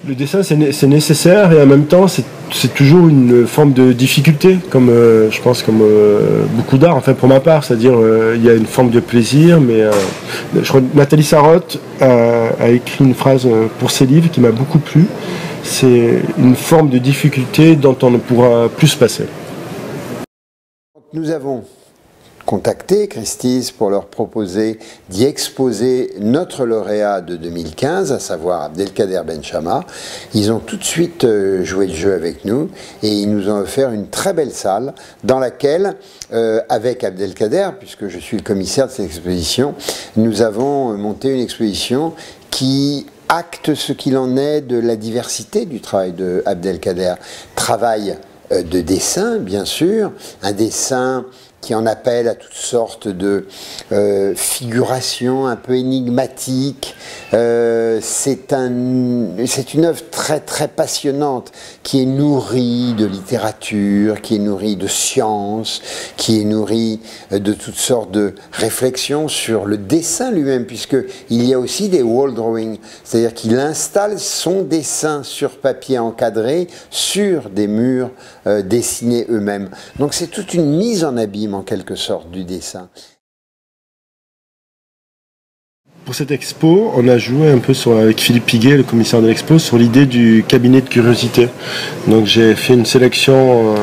Le dessin, c'est nécessaire et en même temps, c'est toujours une forme de difficulté, comme je pense, comme beaucoup d'art, enfin pour ma part. C'est-à-dire, il y a une forme de plaisir, mais je crois que Nathalie Sarraute a écrit une phrase pour ses livres qui m'a beaucoup plu. C'est une forme de difficulté dont on ne pourra plus se passer. Nous avons contacté Christie's pour leur proposer d'y exposer notre lauréat de 2015, à savoir Abdelkader Benchama. Ils ont tout de suite joué le jeu avec nous et ils nous ont offert une très belle salle dans laquelle, avec Abdelkader, puisque je suis le commissaire de cette exposition, nous avons monté une exposition qui acte ce qu'il en est de la diversité du travail de Abdelkader. Travail de dessin, bien sûr, un dessin qui en appelle à toutes sortes de figurations un peu énigmatiques. C'est une œuvre très très passionnante qui est nourrie de littérature, qui est nourrie de science, qui est nourrie de toutes sortes de réflexions sur le dessin lui-même, puisqu'il y a aussi des wall drawings, c'est-à-dire qu'il installe son dessin sur papier encadré sur des murs dessinés eux-mêmes. Donc c'est toute une mise en abîme en quelque sorte du dessin. Pour cette expo, on a joué un peu avec Philippe Piguet, le commissaire de l'expo, sur l'idée du cabinet de curiosité. Donc j'ai fait une sélection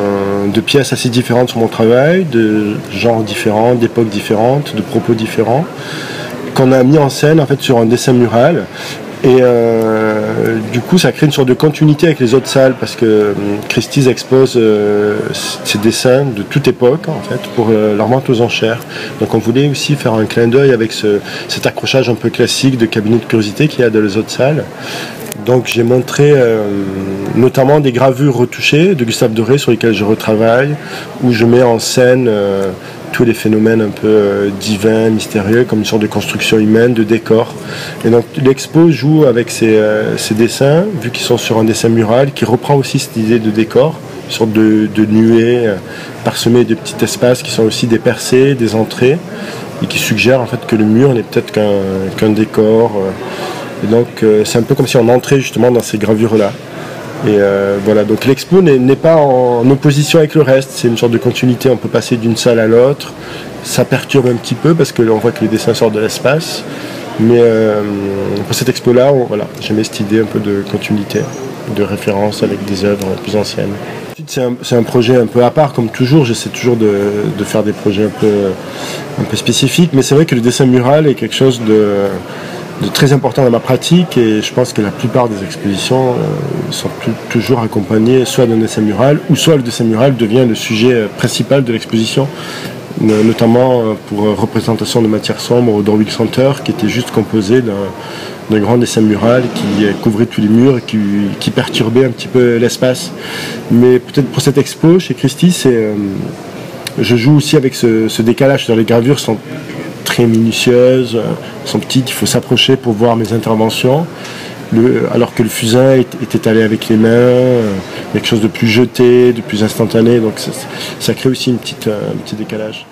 de pièces assez différentes sur mon travail, de genres différents, d'époques différentes, de propos différents, qu'on a mis en scène en fait sur un dessin mural. Et du coup, ça crée une sorte de continuité avec les autres salles parce que Christie's expose ses dessins de toute époque en fait pour leur vente aux enchères. Donc on voulait aussi faire un clin d'œil avec cet accrochage un peu classique de cabinet de curiosité qu'il y a dans les autres salles. Donc j'ai montré notamment des gravures retouchées de Gustave Doré sur lesquelles je retravaille, où je mets en scène tous les phénomènes un peu divins, mystérieux, comme une sorte de construction humaine, de décor. Et donc l'expo joue avec ces dessins, vu qu'ils sont sur un dessin mural, qui reprend aussi cette idée de décor, une sorte de nuée parsemée de petits espaces qui sont aussi des percées, des entrées, et qui suggèrent en fait que le mur n'est peut-être qu'un décor. Et donc c'est un peu comme si on entrait justement dans ces gravures-là. Et voilà, donc l'expo n'est pas en opposition avec le reste, c'est une sorte de continuité, on peut passer d'une salle à l'autre, ça perturbe un petit peu parce qu'on voit que les dessins sortent de l'espace, mais pour cette expo-là, voilà, j'aimais cette idée un peu de continuité, de référence avec des œuvres plus anciennes. C'est un projet un peu à part, comme toujours, j'essaie toujours de faire des projets un peu spécifiques, mais c'est vrai que le dessin mural est quelque chose de très important dans ma pratique et je pense que la plupart des expositions sont toujours accompagnées soit d'un dessin mural ou soit le dessin mural devient le sujet principal de l'exposition, notamment pour représentation de matière sombre au Dorwig Center qui était juste composé d'un grand dessin mural qui couvrait tous les murs et qui perturbait un petit peu l'espace. Mais peut-être pour cette expo chez Christie's, je joue aussi avec ce décalage. Les gravures sont très minutieuses, sont petites, il faut s'approcher pour voir mes interventions, alors que le fusain est étalé avec les mains, quelque chose de plus jeté, de plus instantané, donc ça crée aussi un petit décalage.